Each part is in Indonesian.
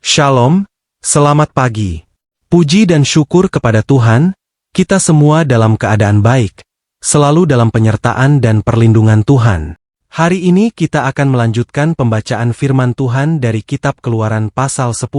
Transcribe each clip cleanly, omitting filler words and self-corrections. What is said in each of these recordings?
Shalom, selamat pagi. Puji dan syukur kepada Tuhan, kita semua dalam keadaan baik, selalu dalam penyertaan dan perlindungan Tuhan. Hari ini kita akan melanjutkan pembacaan firman Tuhan dari kitab Keluaran pasal 10.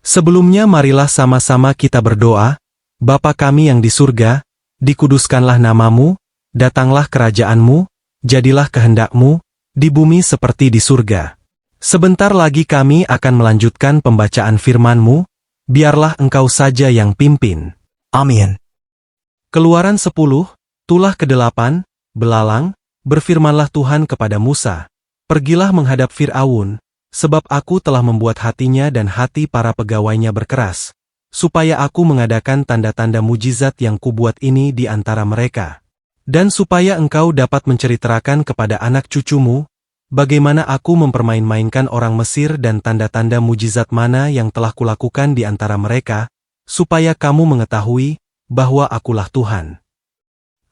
Sebelumnya marilah sama-sama kita berdoa. Bapa kami yang di surga, dikuduskanlah namamu, datanglah kerajaanmu, jadilah kehendak-mu, di bumi seperti di surga. Sebentar lagi kami akan melanjutkan pembacaan firman-Mu, biarlah Engkau saja yang pimpin. Amin. Keluaran 10, tulah ke-8, belalang, berfirmanlah Tuhan kepada Musa, pergilah menghadap Fir'aun, sebab aku telah membuat hatinya dan hati para pegawainya berkeras, supaya aku mengadakan tanda-tanda mujizat yang kubuat ini di antara mereka. Dan supaya engkau dapat menceritakan kepada anak cucumu, bagaimana aku mempermain-mainkan orang Mesir dan tanda-tanda mujizat mana yang telah kulakukan di antara mereka, supaya kamu mengetahui bahwa akulah Tuhan.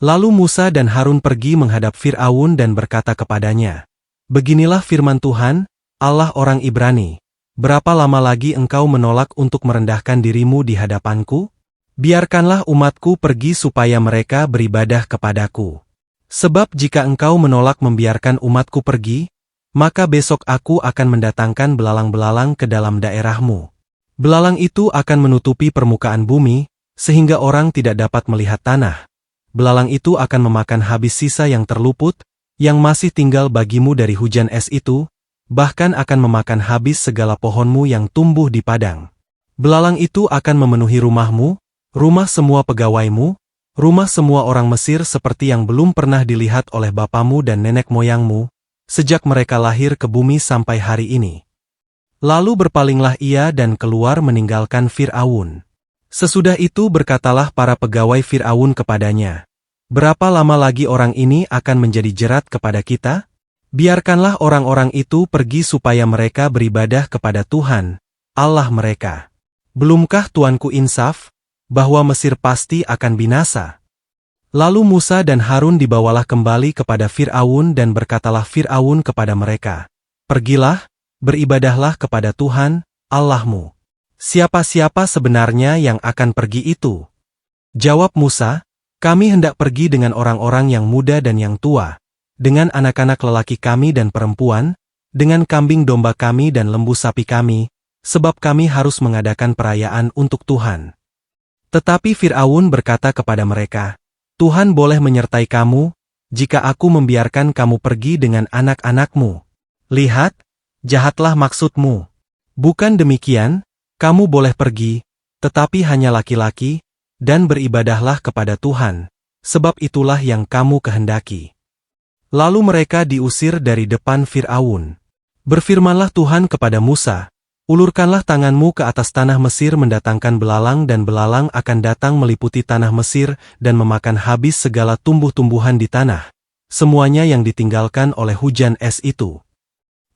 Lalu Musa dan Harun pergi menghadap Fir'aun dan berkata kepadanya, beginilah firman Tuhan, Allah orang Ibrani, berapa lama lagi engkau menolak untuk merendahkan dirimu di hadapanku? Biarkanlah umatku pergi supaya mereka beribadah kepadaku. Sebab jika engkau menolak membiarkan umatku pergi, maka besok aku akan mendatangkan belalang-belalang ke dalam daerahmu. Belalang itu akan menutupi permukaan bumi, sehingga orang tidak dapat melihat tanah. Belalang itu akan memakan habis sisa yang terluput, yang masih tinggal bagimu dari hujan es itu, bahkan akan memakan habis segala pohonmu yang tumbuh di padang. Belalang itu akan memenuhi rumahmu, rumah semua pegawaimu, rumah semua orang Mesir seperti yang belum pernah dilihat oleh bapamu dan nenek moyangmu, sejak mereka lahir ke bumi sampai hari ini. Lalu berpalinglah ia dan keluar meninggalkan Fir'aun. Sesudah itu berkatalah para pegawai Fir'aun kepadanya, berapa lama lagi orang ini akan menjadi jerat kepada kita? Biarkanlah orang-orang itu pergi supaya mereka beribadah kepada Tuhan, Allah mereka. Belumkah Tuanku insaf, bahwa Mesir pasti akan binasa? Lalu Musa dan Harun dibawalah kembali kepada Fir'aun dan berkatalah Fir'aun kepada mereka, pergilah, beribadahlah kepada Tuhan, Allahmu. Siapa-siapa sebenarnya yang akan pergi itu? Jawab Musa, kami hendak pergi dengan orang-orang yang muda dan yang tua, dengan anak-anak lelaki kami dan perempuan, dengan kambing domba kami dan lembu sapi kami, sebab kami harus mengadakan perayaan untuk Tuhan. Tetapi Fir'aun berkata kepada mereka, Tuhan boleh menyertai kamu, jika aku membiarkan kamu pergi dengan anak-anakmu. Lihat, jahatlah maksudmu. Bukan demikian, kamu boleh pergi, tetapi hanya laki-laki, dan beribadahlah kepada Tuhan, sebab itulah yang kamu kehendaki. Lalu mereka diusir dari depan Fir'aun. Berfirmanlah Tuhan kepada Musa, ulurkanlah tanganmu ke atas tanah Mesir mendatangkan belalang dan belalang akan datang meliputi tanah Mesir dan memakan habis segala tumbuh-tumbuhan di tanah, semuanya yang ditinggalkan oleh hujan es itu.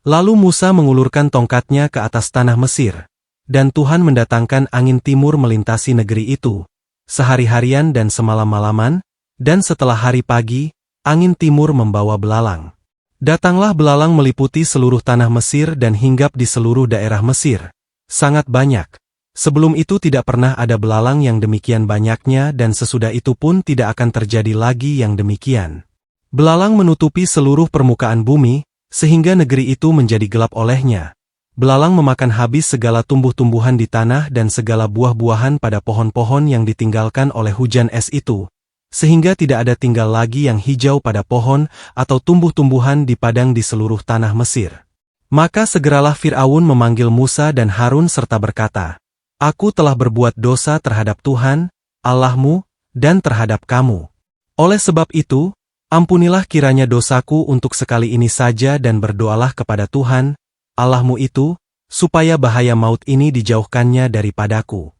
Lalu Musa mengulurkan tongkatnya ke atas tanah Mesir, dan Tuhan mendatangkan angin timur melintasi negeri itu, sehari-harian dan semalam-malaman, dan setelah hari pagi, angin timur membawa belalang. Datanglah belalang meliputi seluruh tanah Mesir dan hinggap di seluruh daerah Mesir. Sangat banyak. Sebelum itu tidak pernah ada belalang yang demikian banyaknya dan sesudah itu pun tidak akan terjadi lagi yang demikian. Belalang menutupi seluruh permukaan bumi, sehingga negeri itu menjadi gelap olehnya. Belalang memakan habis segala tumbuh-tumbuhan di tanah dan segala buah-buahan pada pohon-pohon yang ditinggalkan oleh hujan es itu, sehingga tidak ada tinggal lagi yang hijau pada pohon atau tumbuh-tumbuhan di padang di seluruh tanah Mesir. Maka segeralah Fir'aun memanggil Musa dan Harun serta berkata, aku telah berbuat dosa terhadap Tuhan, Allahmu, dan terhadap kamu. Oleh sebab itu, ampunilah kiranya dosaku untuk sekali ini saja dan berdoalah kepada Tuhan, Allahmu itu, supaya bahaya maut ini dijauhkannya daripadaku.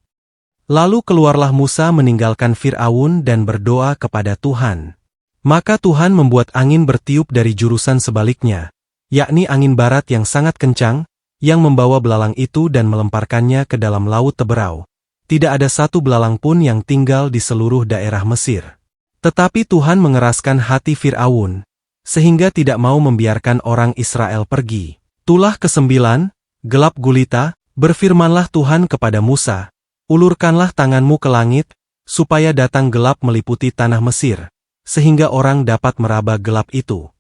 Lalu keluarlah Musa meninggalkan Fir'aun dan berdoa kepada Tuhan. Maka Tuhan membuat angin bertiup dari jurusan sebaliknya, yakni angin barat yang sangat kencang, yang membawa belalang itu dan melemparkannya ke dalam laut Teberau. Tidak ada satu belalang pun yang tinggal di seluruh daerah Mesir. Tetapi Tuhan mengeraskan hati Fir'aun, sehingga tidak mau membiarkan orang Israel pergi. Tulah ke-9, gelap gulita, Berfirmanlah Tuhan kepada Musa, "Ulurkanlah tanganmu ke langit, supaya datang gelap meliputi tanah Mesir, sehingga orang dapat meraba gelap itu."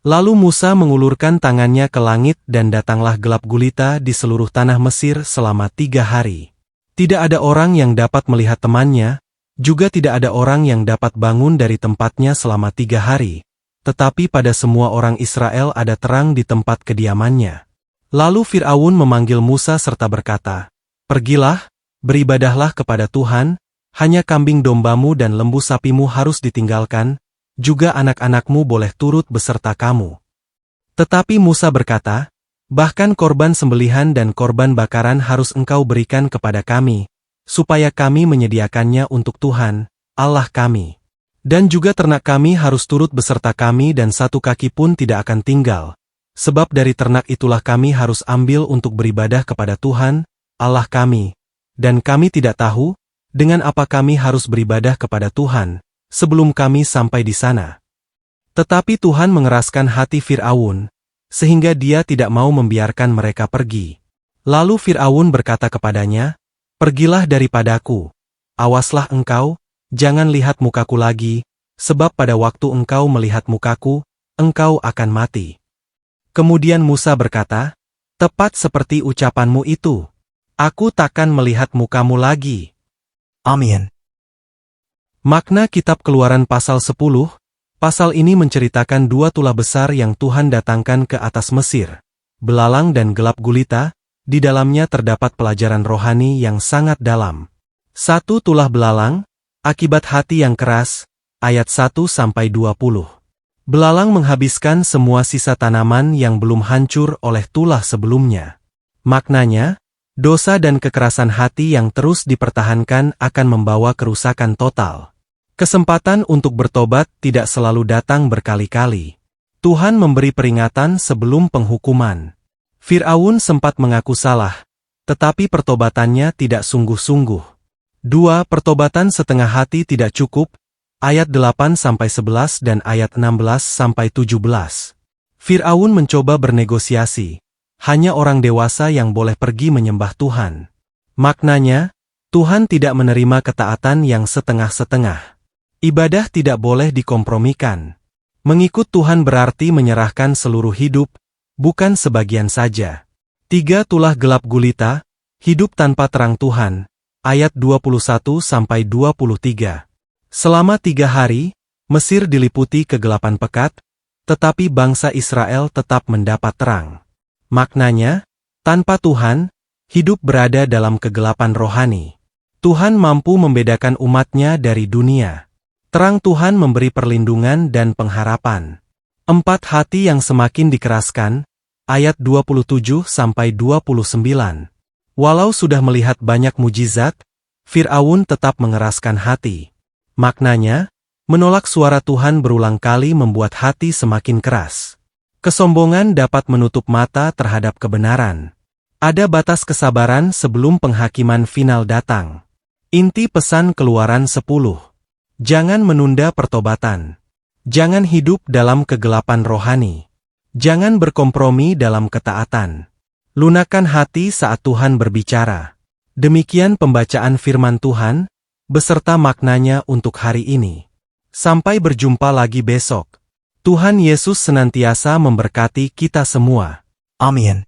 Lalu Musa mengulurkan tangannya ke langit dan datanglah gelap gulita di seluruh tanah Mesir selama 3 hari. Tidak ada orang yang dapat melihat temannya, juga tidak ada orang yang dapat bangun dari tempatnya selama 3 hari. Tetapi pada semua orang Israel ada terang di tempat kediamannya. Lalu Fir'aun memanggil Musa serta berkata, "Pergilah, beribadahlah kepada Tuhan, hanya kambing dombamu dan lembu sapimu harus ditinggalkan, juga anak-anakmu boleh turut beserta kamu." Tetapi Musa berkata, "Bahkan korban sembelihan dan korban bakaran harus engkau berikan kepada kami, supaya kami menyediakannya untuk Tuhan, Allah kami. Dan juga ternak kami harus turut beserta kami dan satu kaki pun tidak akan tinggal, sebab dari ternak itulah kami harus ambil untuk beribadah kepada Tuhan, Allah kami. Dan kami tidak tahu, dengan apa kami harus beribadah kepada Tuhan, sebelum kami sampai di sana." Tetapi Tuhan mengeraskan hati Fir'aun, sehingga dia tidak mau membiarkan mereka pergi. Lalu Fir'aun berkata kepadanya, "Pergilah daripadaku. Awaslah engkau, jangan lihat mukaku lagi, sebab pada waktu engkau melihat mukaku, engkau akan mati." Kemudian Musa berkata, "Tepat seperti ucapanmu itu. Aku takkan melihat mukamu lagi." Amin. Makna Kitab Keluaran pasal 10, pasal ini menceritakan 2 tulah besar yang Tuhan datangkan ke atas Mesir, belalang dan gelap gulita. Di dalamnya terdapat pelajaran rohani yang sangat dalam. 1 tulah belalang, akibat hati yang keras, ayat 1-20. Belalang menghabiskan semua sisa tanaman yang belum hancur oleh tulah sebelumnya. Maknanya, dosa dan kekerasan hati yang terus dipertahankan akan membawa kerusakan total. Kesempatan untuk bertobat tidak selalu datang berkali-kali. Tuhan memberi peringatan sebelum penghukuman. Fir'aun sempat mengaku salah, tetapi pertobatannya tidak sungguh-sungguh. 2. Pertobatan setengah hati tidak cukup, ayat 8-11 dan ayat 16-17. Fir'aun mencoba bernegosiasi, hanya orang dewasa yang boleh pergi menyembah Tuhan. Maknanya, Tuhan tidak menerima ketaatan yang setengah-setengah. Ibadah tidak boleh dikompromikan. Mengikut Tuhan berarti menyerahkan seluruh hidup, bukan sebagian saja. 3 tulah gelap gulita, hidup tanpa terang Tuhan, ayat 21-23. Selama 3 hari, Mesir diliputi kegelapan pekat, tetapi bangsa Israel tetap mendapat terang. Maknanya, tanpa Tuhan, hidup berada dalam kegelapan rohani. Tuhan mampu membedakan umatnya dari dunia. Terang Tuhan memberi perlindungan dan pengharapan. 4 hati yang semakin dikeraskan, ayat 27-29. Walau sudah melihat banyak mujizat, Fir'aun tetap mengeraskan hati. Maknanya, menolak suara Tuhan berulang kali membuat hati semakin keras. Kesombongan dapat menutup mata terhadap kebenaran. Ada batas kesabaran sebelum penghakiman final datang. Inti pesan Keluaran 10. Jangan menunda pertobatan. Jangan hidup dalam kegelapan rohani. Jangan berkompromi dalam ketaatan. Lunakan hati saat Tuhan berbicara. Demikian pembacaan firman Tuhan, beserta maknanya untuk hari ini. Sampai berjumpa lagi besok. Tuhan Yesus senantiasa memberkati kita semua. Amin.